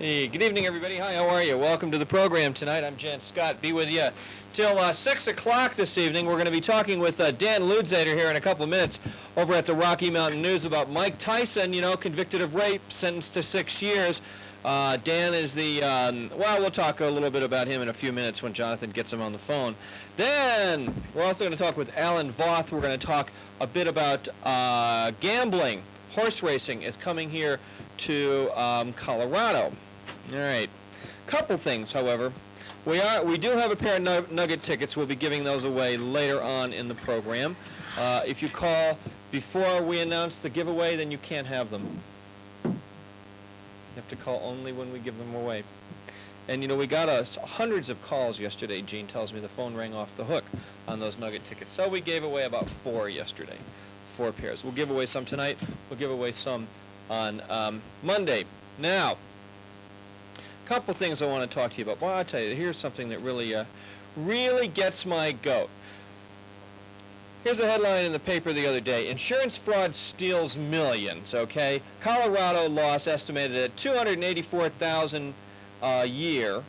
Hey, good evening, everybody. Hi, how are you? Welcome to the program tonight. I'm Jan Scott. Be with you till 6 o'clock this evening. We're going to be talking with Dan Luzader here in a couple of minutes over at the Rocky Mountain News about Mike Tyson, you know, convicted of rape, sentenced to 6 years. Dan is the, well, we'll talk a little bit about him in a few minutes when Jonathan gets him on the phone. Then we're also going to talk with Alan Voth. We're going to talk a bit about gambling. Horse racing is coming here to Colorado. All right. Couple things, however. We do have a pair of nugget tickets. We'll be giving those away later on in the program. If you call before we announce the giveaway, then you can't have them. You have to call only when we give them away. And, you know, we got hundreds of calls yesterday. Gene tells me the phone rang off the hook on those nugget tickets. So we gave away about 4 yesterday, 4 pairs. We'll give away some tonight. We'll give away some on Monday. Now, a couple things I want to talk to you about. Well, I'll tell you, here's something that really gets my goat. Here's a headline in the paper the other day. Insurance fraud steals millions, okay? Colorado loss estimated at $284,000 a year.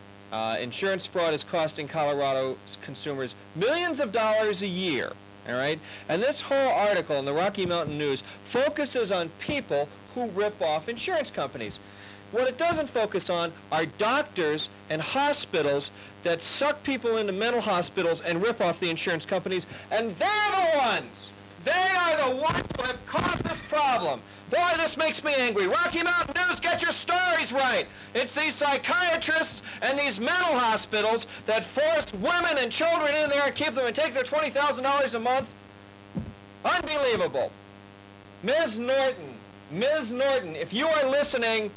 Insurance fraud is costing Colorado's consumers millions of dollars a year, all right? And this whole article in the Rocky Mountain News focuses on people who rip off insurance companies. What it doesn't focus on are doctors and hospitals that suck people into mental hospitals and rip off the insurance companies, and they're the ones! They are the ones who have caused this problem. Boy, this makes me angry. Rocky Mountain News, get your stories right. It's these psychiatrists and these mental hospitals that force women and children in there and keep them and take their $20,000 a month. Unbelievable. Ms. Norton, if you are listening,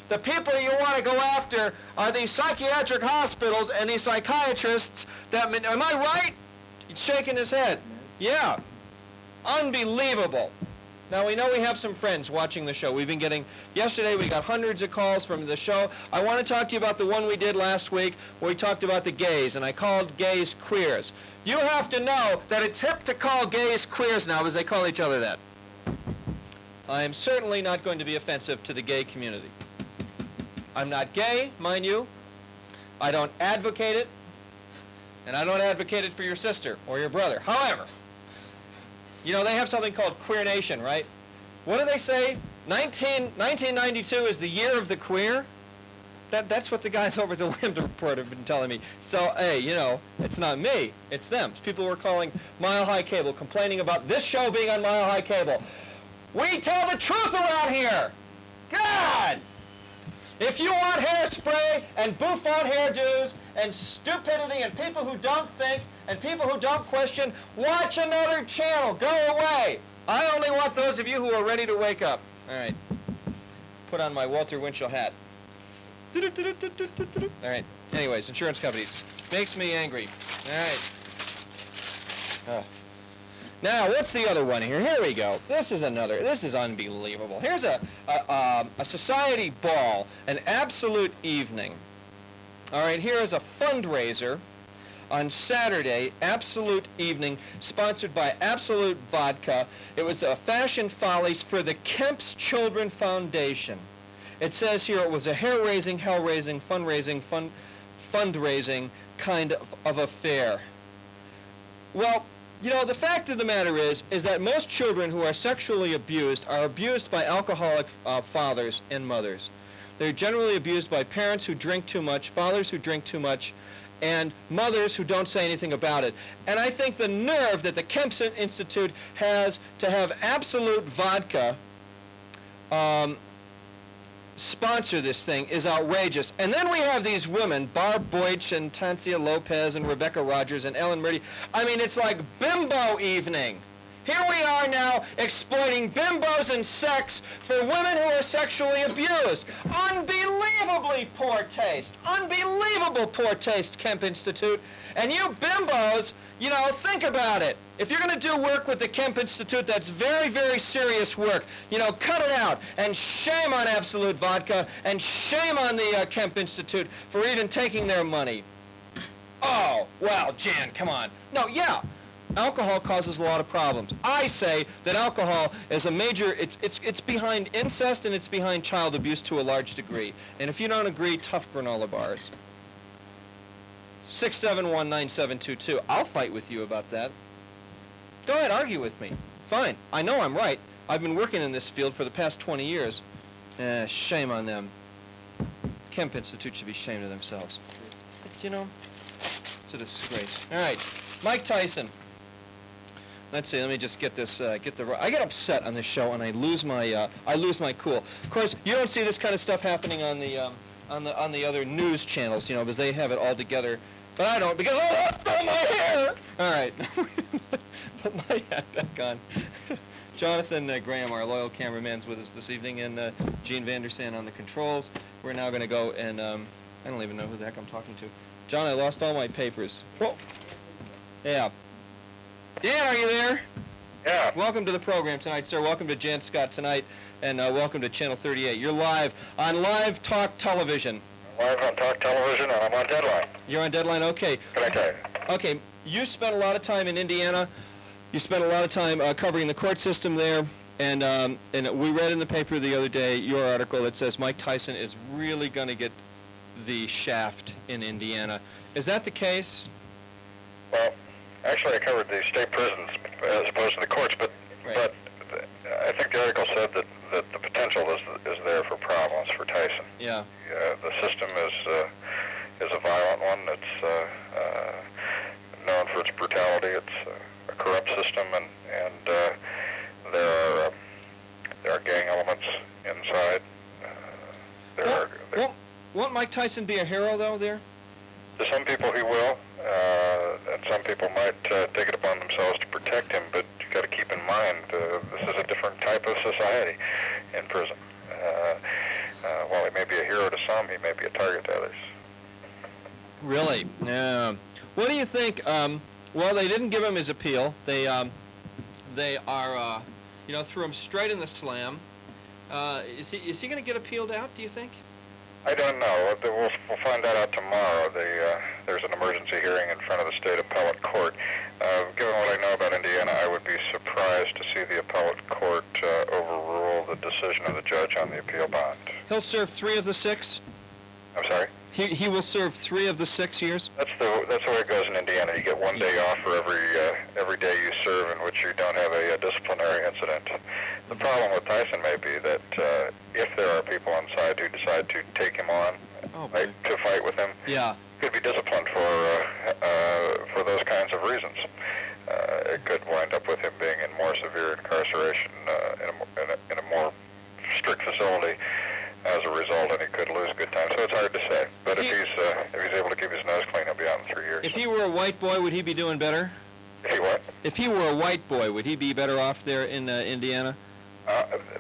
the people you want to go after are these psychiatric hospitals and these psychiatrists that, am I right? He's shaking his head. Yeah. Unbelievable. Now, we know we have some friends watching the show. We've been getting, yesterday we got hundreds of calls from the show. I want to talk to you about the one we did last week where we talked about the gays, and I called gays queers. You have to know that it's hip to call gays queers now because they call each other that. I am certainly not going to be offensive to the gay community. I'm not gay, mind you. I don't advocate it, and I don't advocate it for your sister or your brother. However, you know, they have something called Queer Nation, right? What do they say? 1992 is the year of the queer? That's what the guys over at the Lambda Report have been telling me. So, hey, you know, it's not me, it's them. People who are calling Mile High Cable, complaining about this show being on Mile High Cable. We tell the truth around here! God! If you want hairspray and bouffant hairdos and stupidity and people who don't think and people who don't question, watch another channel. Go away. I only want those of you who are ready to wake up. All right. Put on my Walter Winchell hat. All right. Anyways, insurance companies. Makes me angry. All right. Oh. Now, what's the other one here? Here we go. This is unbelievable. Here's a society ball, an absolute evening. All right, here is a fundraiser on Saturday, absolute evening, sponsored by Absolute Vodka. It was Fashion Follies for the Kemp's Children Foundation. It says here it was a hair-raising, hell-raising, fundraising kind of affair. Well, you know, the fact of the matter is that most children who are sexually abused are abused by alcoholic fathers and mothers. They're generally abused by parents who drink too much, fathers who drink too much, and mothers who don't say anything about it. And I think the nerve that the Kempson Institute has to have Absolute Vodka sponsor this thing is outrageous. And then we have these women, Barb Boych and Tancia Lopez and Rebecca Rogers and Ellen Murdy. I mean, it's like bimbo evening. Here we are now exploiting bimbos and sex for women who are sexually abused. Unbelievably poor taste. Unbelievable poor taste, Kemp Institute. And you bimbos, you know, think about it. If you're going to do work with the Kemp Institute, that's very, very serious work. You know, cut it out. And shame on Absolute Vodka, and shame on the Kemp Institute for even taking their money. Oh, well, Jan, come on. No, yeah. alcohol causes a lot of problems. I say that alcohol is a major, it's behind incest and it's behind child abuse to a large degree. And if you don't agree, tough granola bars. 6719722. I'll fight with you about that. Go ahead, argue with me. Fine. I know I'm right. I've been working in this field for the past 20 years. Shame on them. Kemp Institute should be ashamed of themselves. But, you know, it's a disgrace. All right, Mike Tyson. Let's see. Let me just get this. I get upset on this show and I lose my cool. Of course, you don't see this kind of stuff happening on the other news channels, you know, because they have it all together. But I don't, because I stole my hair. All right, put my hat back on. Jonathan Graham, our loyal cameraman's with us this evening, and Gene Vandersan on the controls. We're now going to go and I don't even know who the heck I'm talking to. John, I lost all my papers. Whoa. Yeah. Dan, are you there? Yeah. Welcome to the program tonight, sir. Welcome to Jann Scott tonight, and welcome to Channel 38. You're live on Live Talk Television. Live on Talk Television, and I'm on Deadline. You're on Deadline? Okay. Can I tell you? Okay. You spent a lot of time in Indiana. You spent a lot of time covering the court system there, and we read in the paper the other day your article that says Mike Tyson is really going to get the shaft in Indiana. Is that the case? Well, actually, I covered the state prisons as opposed to the courts, but Right. but I think the article said that the potential is there for problems for Tyson. Yeah. The system is a violent one. It's known for its brutality. It's a corrupt system, and there are gang elements inside. Won't Mike Tyson be a hero, though, there? To some people he will, and some people might take it upon themselves to protect him, but you've got to keep in mind this is a different type of society in prison. While he may be a hero to some, he may be a target to others. Really? Yeah. What do you think? Well, they didn't give him his appeal. They are, threw him straight in the slam. Is he going to get appealed out, do you think? I don't know. We'll find that out tomorrow. There's an emergency hearing in front of the state appellate court. Given what I know about Indiana, I would be surprised to see the appellate court overrule the decision of the judge on the appeal bond. He'll serve 3 of the 6? I'm sorry? He will serve 3 of the 6 years? That's the way it goes in Indiana. You get 1 day off for every day you serve in which you don't have a disciplinary incident. The problem with Tyson may be that if there are people inside who decide to take him on, to fight with him, yeah, could be disciplined for those kinds of reasons. It could wind up with him being in more severe incarceration in a more strict facility as a result, and he could lose good time. So it's hard to say. But if he's able to keep his nose clean, he'll be out in 3 years. If he were a white boy, would he be doing better? If he what? If he were a white boy, would he be better off there in Indiana?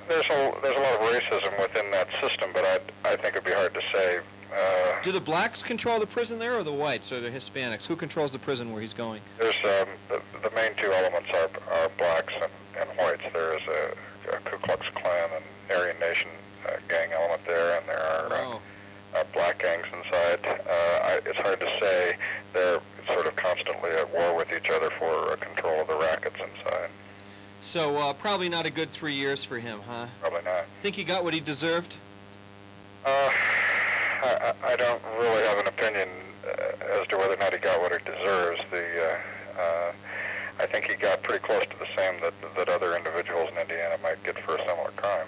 There's a lot of racism within that system, but I think it'd be hard to say. Do the blacks control the prison there, or the whites, or the Hispanics? Who controls the prison where he's going? There's the main 2 elements are blacks and whites. There is a Ku Klux Klan and Aryan Nation gang element there, and there are black gangs inside. It's hard to say. They're sort of constantly at war with each other for control of the rackets inside. So probably not a good 3 years for him, huh? Probably not. Think he got what he deserved? I don't really have an opinion as to whether or not he got what he deserves. I think he got pretty close to the same that other individuals in Indiana might get for a similar crime.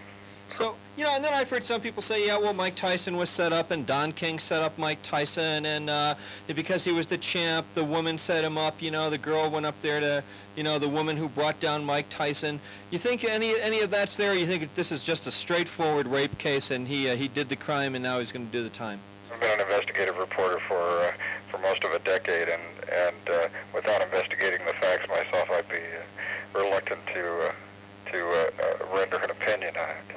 So, and then I've heard some people say, yeah, well, Mike Tyson was set up, and Don King set up Mike Tyson, and because he was the champ, the woman set him up, the girl went up there to, the woman who brought down Mike Tyson. You think any of that's there, or you think this is just a straightforward rape case, and he did the crime, and now he's going to do the time? I've been an investigative reporter for most of a decade, and without investigating the facts myself, I'd be reluctant to render an opinion on it.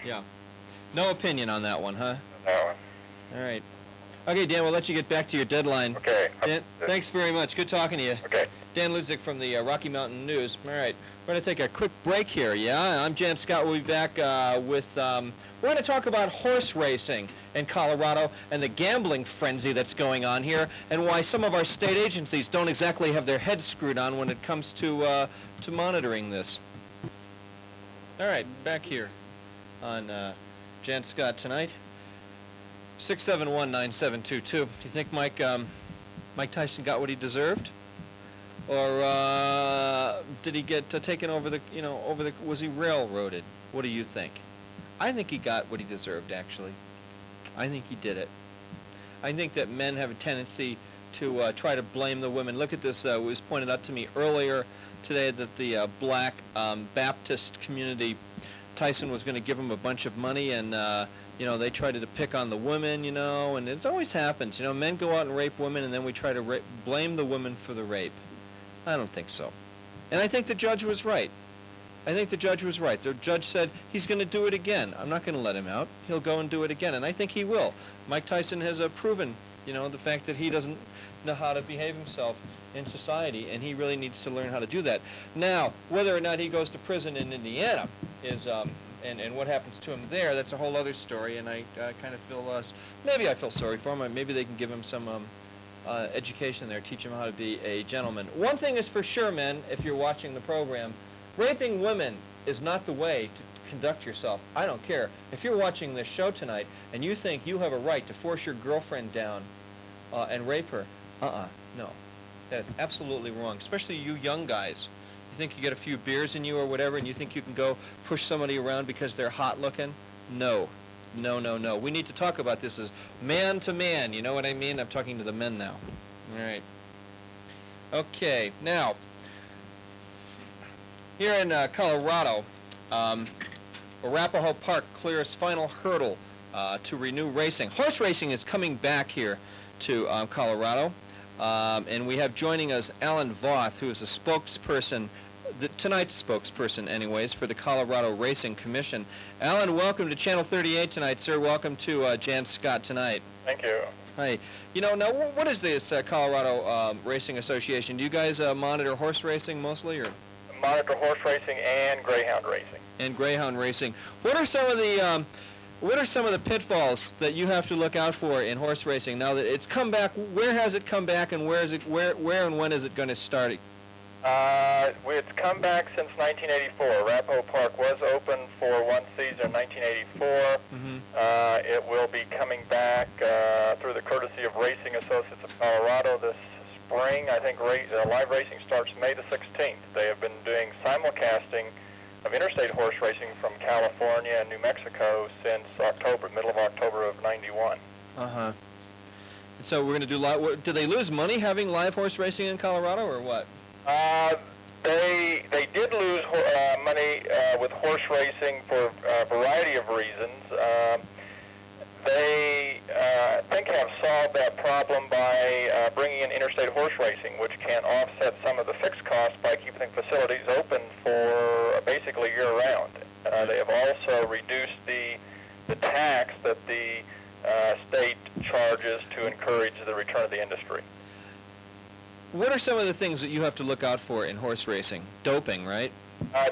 Yeah. No opinion on that one, huh? That one. All right. Okay, Dan, we'll let you get back to your deadline. Okay. Dan, thanks very much. Good talking to you. Okay. Dan Luzader from the Rocky Mountain News. All right, we're going to take a quick break here. Yeah, I'm Jann Scott. We'll be back with, we're going to talk about horse racing in Colorado and the gambling frenzy that's going on here, and why some of our state agencies don't exactly have their heads screwed on when it comes to monitoring this. All right, back here on Jann Scott tonight. 671-9722. Do you think Mike Tyson got what he deserved? Or did he get taken over the, was he railroaded? What do you think? I think he got what he deserved, actually. I think he did it. I think that men have a tendency to try to blame the women. Look at this. It was pointed out to me earlier today that the black Baptist community, Tyson was going to give them a bunch of money, and they tried to pick on the women, and it always happens. Men go out and rape women, and then we try to blame the women for the rape. I don't think so. And I think the judge was right. The judge said he's going to do it again. I'm not going to let him out. He'll go and do it again, and I think he will. Mike Tyson has proven, the fact that he doesn't know how to behave himself in society, and he really needs to learn how to do that. Now, whether or not he goes to prison in Indiana is, and what happens to him there, that's a whole other story, and I kind of feel, maybe I feel sorry for him. Maybe they can give him some education there, teach him how to be a gentleman. One thing is for sure, men, if you're watching the program, raping women is not the way to conduct yourself. I don't care. If you're watching this show tonight and you think you have a right to force your girlfriend down and rape her, no. That is absolutely wrong, especially you young guys. You think you get a few beers in you or whatever, and you think you can go push somebody around because they're hot looking? No. No, no, no. We need to talk about this as man to man. You know what I mean? I'm talking to the men now. All right. Okay. Now, here in Colorado, Arapahoe Park clears final hurdle to renew racing. Horse racing is coming back here to Colorado. And we have joining us Alan Voth, who is a spokesperson, tonight's spokesperson anyways, for the Colorado Racing Commission. Alan, welcome to Channel 38 tonight, sir. Welcome to Jann Scott tonight. Thank you. Hi. Now what is this Colorado Racing Association? Do you guys monitor horse racing mostly, or? Monitor horse racing and greyhound racing. And greyhound racing. What are some of the pitfalls that you have to look out for in horse racing now that it's come back? Where has it come back, and where and when is it going to start? It's come back since 1984. Arapahoe Park was open for one season in 1984. Mm-hmm. It will be coming back through the courtesy of Racing Associates of Colorado this spring. I think live racing starts May the 16th. They have been doing simulcasting of interstate horse racing from California and New Mexico since middle of October of '91. Uh-huh. And so we're going to do live. Do they lose money having live horse racing in Colorado, or what? They did lose money with horse racing for a variety of reasons. They think have solved that problem by bringing in interstate horse racing, which can offset some of the fixed costs by keeping facilities open for basically year-round. They have also reduced the tax that the state charges to encourage the return of the industry. What are some of the things that you have to look out for in horse racing? Doping, right?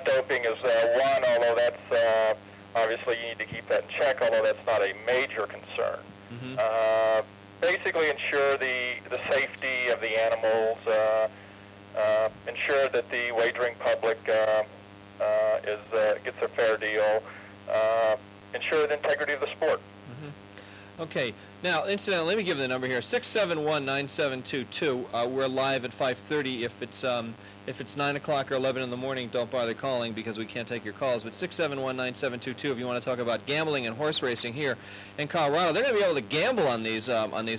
Doping is one, although that's obviously you need to keep that in check, although that's not a major concern. Mm-hmm. Basically ensure the safety of the animals, ensure that the wagering public gets a fair deal, ensure the integrity of the sport. Mm-hmm. Okay. Now, incidentally, let me give the number here: 671-9722. We're live at 5:30. If it's 9 o'clock or 11 in the morning, don't bother calling because we can't take your calls. But 671-9722 if you want to talk about gambling and horse racing here in Colorado. They're going to be able to gamble on these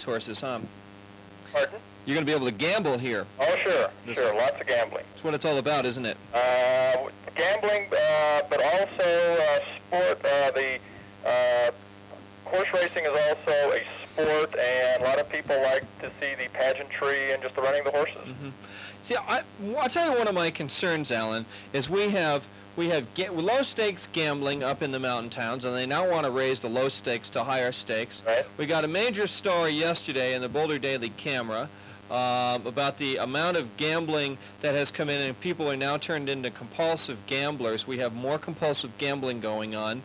horses, huh? Pardon? You're going to be able to gamble here. Oh, sure. Sure, lots of gambling. That's what it's all about, isn't it? Gambling, but also sport. Horse racing is also a sport, and a lot of people like to see the pageantry and just the running of the horses. Mm-hmm. See, I'll tell you one of my concerns, Alan, is we have low stakes gambling up in the mountain towns, and they now want to raise the low stakes to higher stakes. Right. We got a major story yesterday in the Boulder Daily Camera about the amount of gambling that has come in, and people are now turned into compulsive gamblers. We have more compulsive gambling going on.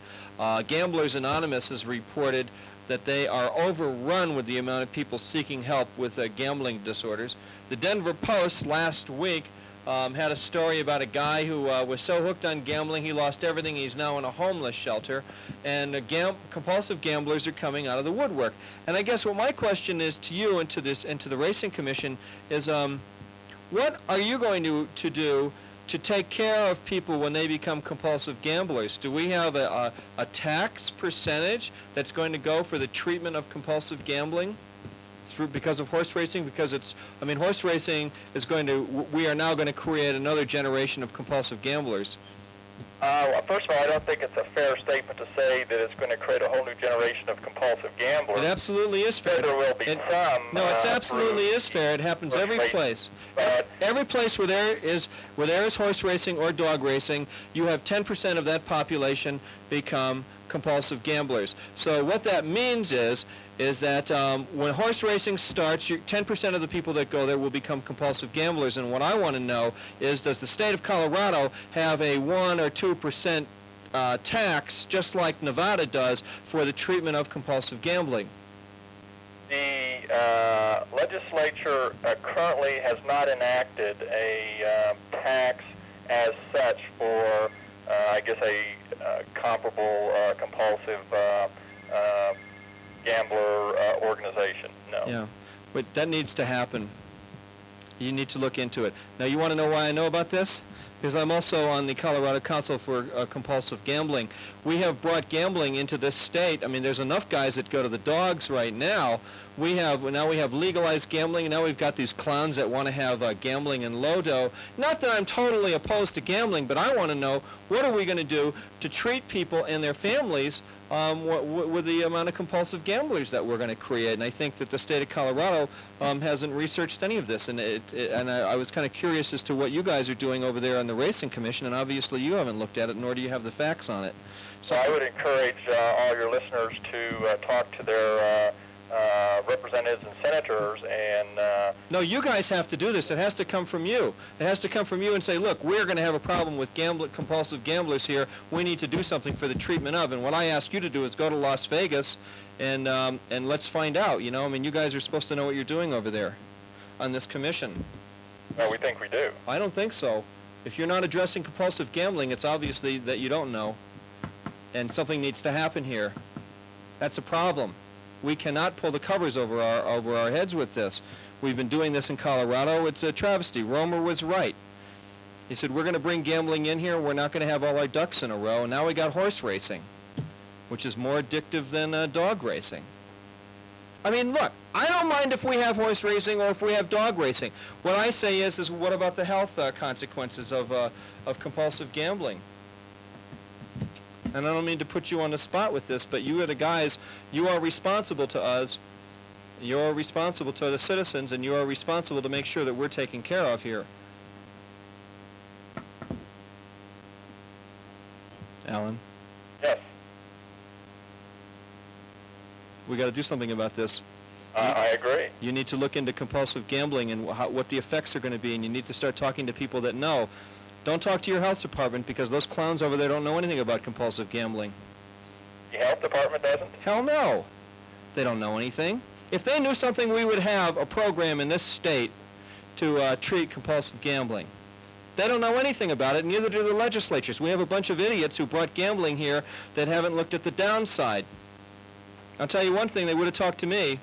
Gamblers Anonymous has reported that they are overrun with the amount of people seeking help with gambling disorders. The Denver Post last week had a story about a guy who was so hooked on gambling he lost everything. He's now in a homeless shelter, and compulsive gamblers are coming out of the woodwork. And I guess what my question is to you and to the Racing Commission is, what are you going to do to take care of people when they become compulsive gamblers? Do we have a tax percentage that's going to go for the treatment of compulsive gambling? Because of horse racing, because horse racing is we are now going to create another generation of compulsive gamblers. Well, first of all, I don't think it's a fair statement to say that it's going to create a whole new generation of compulsive gamblers. It absolutely is fair. There will be some. No, it absolutely is fair. It happens every place. Every place where there is horse racing or dog racing, you have 10% of that population become compulsive gamblers. So what that means is that when horse racing starts, 10% of the people that go there will become compulsive gamblers. And what I want to know is, does the state of Colorado have a 1 or 2% tax, just like Nevada does, for the treatment of compulsive gambling? The legislature currently has not enacted a tax as such for, I guess, a comparable compulsive gambler organization. No. Yeah, but that needs to happen. You need to look into it. Now, you want to know why I know about this? Because I'm also on the Colorado Council for Compulsive Gambling. We have brought gambling into this state. I mean, there's enough guys that go to the dogs right now. We have legalized gambling, and now we've got these clowns that want to have gambling in Lodo. Not that I'm totally opposed to gambling, but I want to know, what are we going to do to treat people and their families with the amount of compulsive gamblers that we're going to create? And I think that the state of Colorado hasn't researched any of this, and I was kind of curious as to what you guys are doing over there on the Racing Commission, and obviously you haven't looked at it, nor do you have the facts on it. So I would encourage all your listeners to talk to their representatives and senators, and no, you guys have to do this. It has to come from you. It has to come from you and say, look, we're going to have a problem with compulsive gamblers here. We need to do something for the treatment of. And what I ask you to do is go to Las Vegas and let's find out. You know, I mean, you guys are supposed to know what you're doing over there on this commission. Well, we think we do. I don't think so. If you're not addressing compulsive gambling, it's obviously that you don't know, and something needs to happen here. That's a problem. We cannot pull the covers over our heads with this. We've been doing this in Colorado. It's a travesty. Romer was right. He said, we're going to bring gambling in here, and we're not going to have all our ducks in a row. And now we got horse racing, which is more addictive than dog racing. I mean, look, I don't mind if we have horse racing or if we have dog racing. What I say is what about the health consequences of compulsive gambling? And I don't mean to put you on the spot with this, but you are the guys, you are responsible to us, you are responsible to the citizens, and you are responsible to make sure that we're taken care of here. Alan? Yes. We got to do something about this. I agree. You need to look into compulsive gambling and what the effects are going to be, and you need to start talking to people that know. Don't talk to your health department, because those clowns over there don't know anything about compulsive gambling. The health department doesn't? Hell no. They don't know anything. If they knew something, we would have a program in this state to treat compulsive gambling. They don't know anything about it, neither do the legislatures. We have a bunch of idiots who brought gambling here that haven't looked at the downside. I'll tell you one thing, they would have talked to me.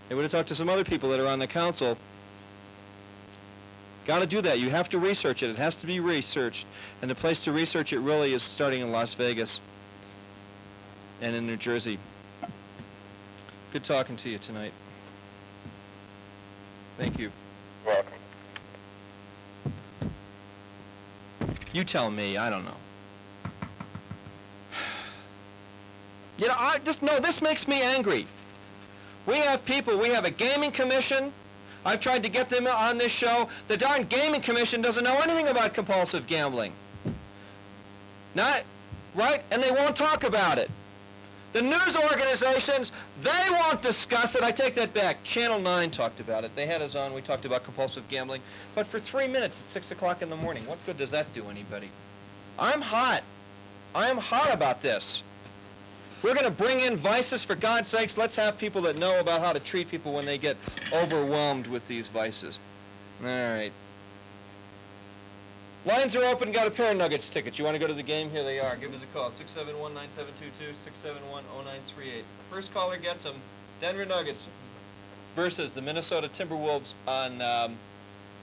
They would have talked to some other people that are on the council. Got to do that. You have to research it. It has to be researched. And the place to research it really is starting in Las Vegas and in New Jersey. Good talking to you tonight. Thank you. Welcome. You tell me. I don't know. You know, this makes me angry. We have people, we have a gaming commission. I've tried to get them on this show. The darn gaming commission doesn't know anything about compulsive gambling. Not, right? And they won't talk about it. The news organizations, they won't discuss it. I take that back. Channel 9 talked about it. They had us on. We talked about compulsive gambling. But for 3 minutes at 6 o'clock in the morning, what good does that do anybody? I'm hot. I am hot about this. We're going to bring in vices, for God's sakes. Let's have people that know about how to treat people when they get overwhelmed with these vices. All right. Lines are open. Got a pair of Nuggets tickets. You want to go to the game? Here they are. Give us a call. 671-9722, 671-0938. First caller gets them. Denver Nuggets versus the Minnesota Timberwolves on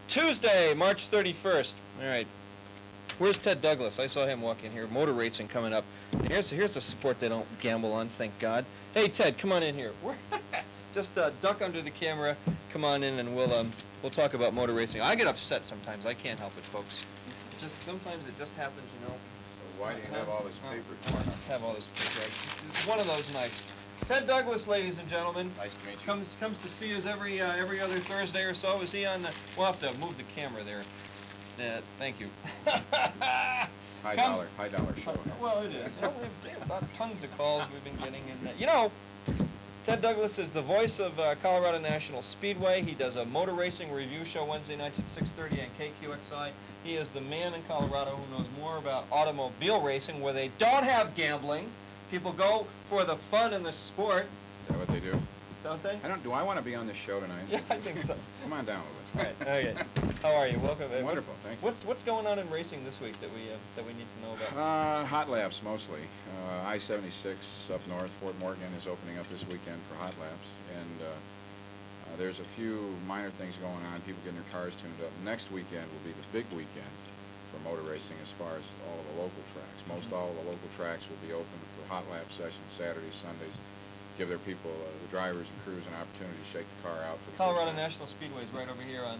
Tuesday, March 31st. All right. Where's Ted Douglas? I saw him walk in here. Motor racing coming up. Here's the sport they don't gamble on, thank God. Hey, Ted, come on in here. Just duck under the camera. Come on in, and we'll talk about motor racing. I get upset sometimes. I can't help it, folks. Just sometimes it just happens, you know. So why do you have all this paper? Have all this paper. It's one of those nights. Ted Douglas, ladies and gentlemen. Nice to meet you. Comes to see us every other Thursday or so. Is he on the? We'll have to move the camera there. Thank you. High dollar show. Well, it is. You know, we've got tons of calls we've been getting, and you know, Ted Douglas is the voice of Colorado National Speedway. He does a motor racing review show Wednesday nights at 6:30 on KQXI. He is the man in Colorado who knows more about automobile racing, where they don't have gambling. People go for the fun and the sport. Is that what they do? Don't they? Do I want to be on this show tonight? Yeah, I think so. Come on down with us. All right. Okay. How are you? Welcome. Wonderful. Thank you. What's going on in racing this week that we need to know about? Hot laps mostly. I-76 up north, Fort Morgan is opening up this weekend for hot laps, and there's a few minor things going on. People getting their cars tuned up. Next weekend will be the big weekend for motor racing as far as all of the local tracks. Most all of the local tracks will be open for hot lap sessions Saturdays, Sundays. Give their people, the drivers and crews, an opportunity to shake the car out. For the Colorado National Speedway is right over here on.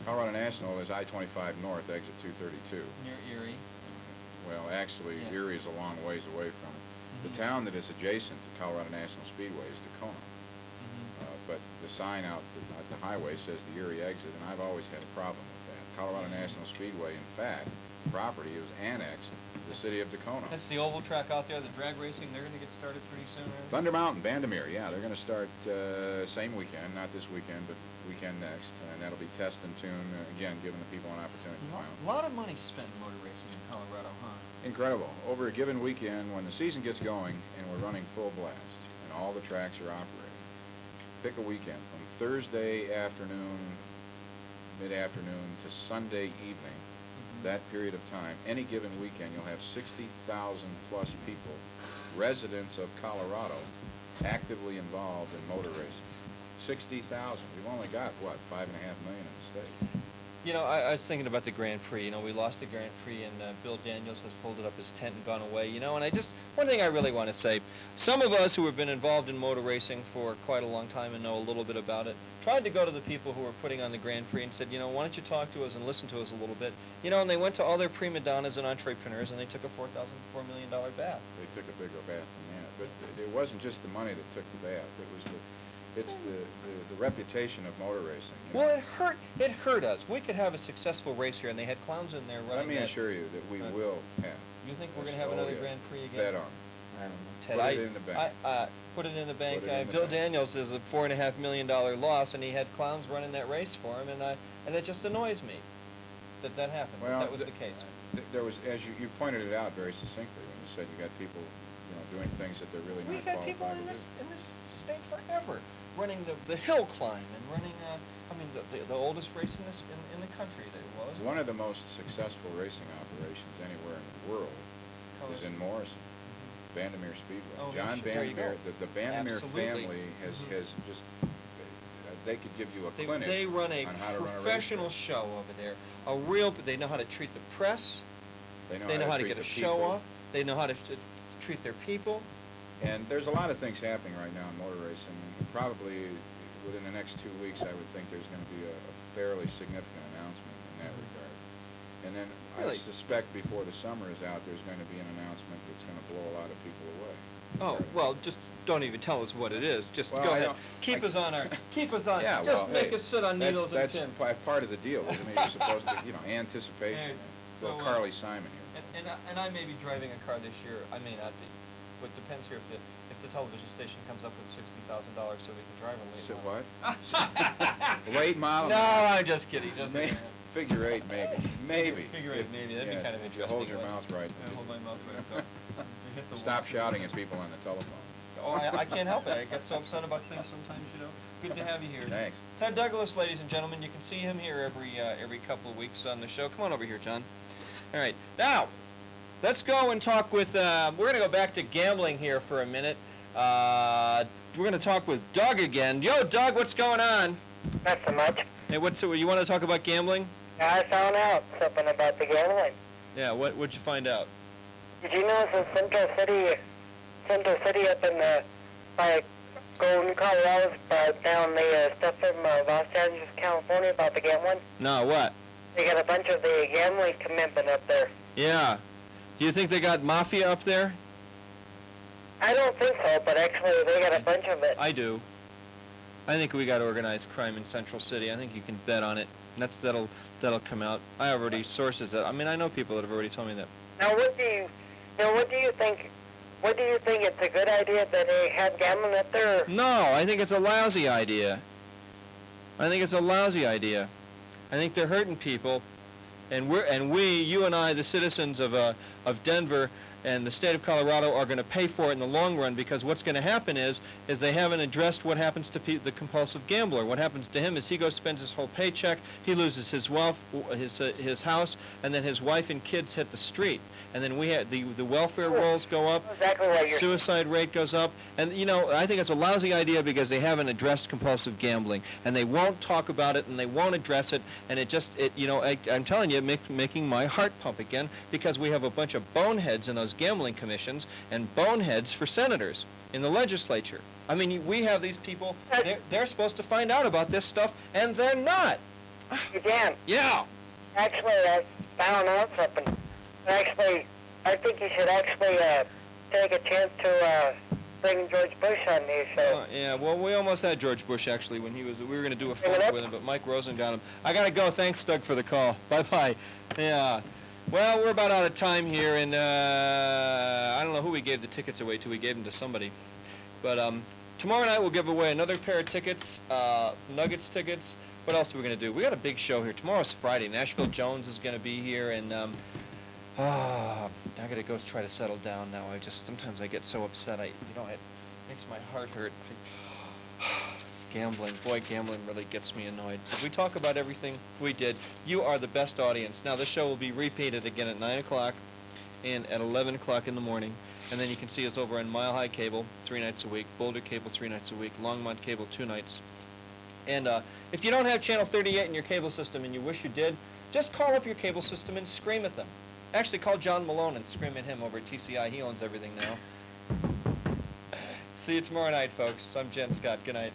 Colorado National is I-25 North, exit 232. Near Erie. Well, actually, Yeah. Erie is a long ways away from it. The town that is adjacent to Colorado National Speedway is Tacoma. But the sign out at the highway says the Erie exit, and I've always had a problem with that. Colorado National Speedway, in fact, property is annexed to the city of Tacoma. That's the oval track out there, the drag racing. They're going to get started pretty soon, right? Thunder Mountain, Bandimere, yeah, they're going to start same weekend, not this weekend, but weekend next, and that'll be test and tune, again, giving the people an opportunity to come out. A lot of money spent in motor racing in Colorado, huh? Incredible. Over a given weekend, when the season gets going and we're running full blast, and all the tracks are operating, pick a weekend from Thursday afternoon, mid-afternoon, to Sunday evening. That period of time, any given weekend, you'll have 60,000 plus people, residents of Colorado, actively involved in motor racing. 60,000. We've only got, what, 5.5 million in the state. You know, I was thinking about the Grand Prix. You know, we lost the Grand Prix, and Bill Daniels has folded up his tent and gone away. You know, and one thing I really want to say, some of us who have been involved in motor racing for quite a long time and know a little bit about it, tried to go to the people who were putting on the Grand Prix and said, you know, why don't you talk to us and listen to us a little bit? You know, and they went to all their prima donnas and entrepreneurs, and they took a $4 million bath. They took a bigger bath than that. But it wasn't just the money that took the bath. It was it's the reputation of motor racing. You know? Well, it hurt us. We could have a successful race here, and they had clowns in there running. Let me assure you that we will have. You think we're going to have another Grand Prix again? Bet on. I don't know, Ted. Put it in the bank. Put it in the bank. Put it in the Bill bank. Daniels is a $4.5 million loss, and he had clowns running that race for him, and it just annoys me that happened. Well, that was the case. There was, as you pointed it out very succinctly when you said you got people, you know, doing things that they're really not We've had qualified people to do. in this state forever running the hill climb and running. The oldest race in the country there was. One of the most successful racing operations anywhere in the world is in Morrison, Bandimere Speedway. Oh, John there you Bandimere, go. the Bandimere Absolutely. family has just, they could give you a clinic They run a on how to run a professional show over there. They know how to treat the press. They know how to treat get a the show people. off. They know how to treat their people. And there's a lot of things happening right now in motor racing. And probably within the next 2 weeks, I would think there's going to be a fairly significant announcement in that regard. And then Really? I suspect before the summer is out, there's going to be an announcement that's going to blow a lot of people away. Oh, well, just don't even tell us what it is. Just Well, go I ahead. don't- Keep us on. Yeah, Just well, make hey, us sit on needles and that's pins. part of the deal, isn't it? You're supposed to, you know, anticipation. Hey, Well, so, Carly Simon here. And I may be driving a car this year. I may not be. but it depends here if the television station comes up with $60,000 so we can drive a late So model. what? Late model? No, I'm just kidding. Just kidding. Figure 8, maybe. Maybe. Figure 8, maybe. That'd be kind of if you interesting. hold your mouth right. Yeah, hold my mouth right. You hit the Stop wall. shouting at people on the telephone. Oh, I can't help it. I get so upset about things sometimes, you know. Good to have you here. Thanks. Ted Douglas, ladies and gentlemen. You can see him here every couple of weeks on the show. Come on over here, John. All right. Now, let's go and talk with, we're going to go back to gambling here for a minute. We're going to talk with Doug again. Yo, Doug, what's going on? Not so much. Hey, you want to talk about gambling? I found out something about the gambling. Yeah, what'd you find out? Did you know in Central City up in by Golden, Colorado, down the stuff from Los Angeles, California about the gambling? No, what? They got a bunch of the gambling commitment up there. Yeah. Do you think they got mafia up there? I don't think so, but actually they got a bunch of it. I do. I think we got organized crime in Central City. I think you can bet on it. And that'll come out. I already sources that. I mean, I know people that have already told me that. Now, what do you think? What do you think? It's a good idea that they have gambling up there? Or? No, I think it's a lousy idea. I think they're hurting people, and you and I, the citizens of Denver and the state of Colorado, are going to pay for it in the long run, because what's going to happen is they haven't addressed what happens to the compulsive gambler. What happens to him is he goes, spends his whole paycheck, he loses his wealth, his house, and then his wife and kids hit the street. And then we have the welfare rolls go up, Exactly what you're suicide rate goes up, and I think it's a lousy idea because they haven't addressed compulsive gambling, and they won't talk about it, and they won't address it, and I'm telling you, making my heart pump again, because we have a bunch of boneheads in those gambling commissions and boneheads for senators in the legislature. I mean, we have these people, they're supposed to find out about this stuff, and they're not. Dan. Yeah. Actually, I found out something. Actually, I think you should actually take a chance to bring George Bush on the show. Yeah, well, we almost had George Bush, actually, when we were going to do a photo with him, but Mike Rosen got him. I got to go. Thanks, Doug, for the call. Bye-bye. Yeah. Well, we're about out of time here, and I don't know who we gave the tickets away to. We gave them to somebody. But tomorrow night we'll give away another pair of tickets, Nuggets tickets. What else are we going to do? We got a big show here. Tomorrow's Friday. Nashville Jones is going to be here, and I got to go try to settle down now. Sometimes I get so upset. It makes my heart hurt. Gambling. Boy, gambling really gets me annoyed. Did we talk about everything? We did. You are the best audience. Now, this show will be repeated again at 9 o'clock and at 11 o'clock in the morning. And then you can see us over on Mile High Cable 3 nights a week, Boulder Cable 3 nights a week, Longmont Cable 2 nights. And if you don't have Channel 38 in your cable system and you wish you did, just call up your cable system and scream at them. Actually, call John Malone and scream at him over at TCI. He owns everything now. See you tomorrow night, folks. I'm Jen Scott. Good night.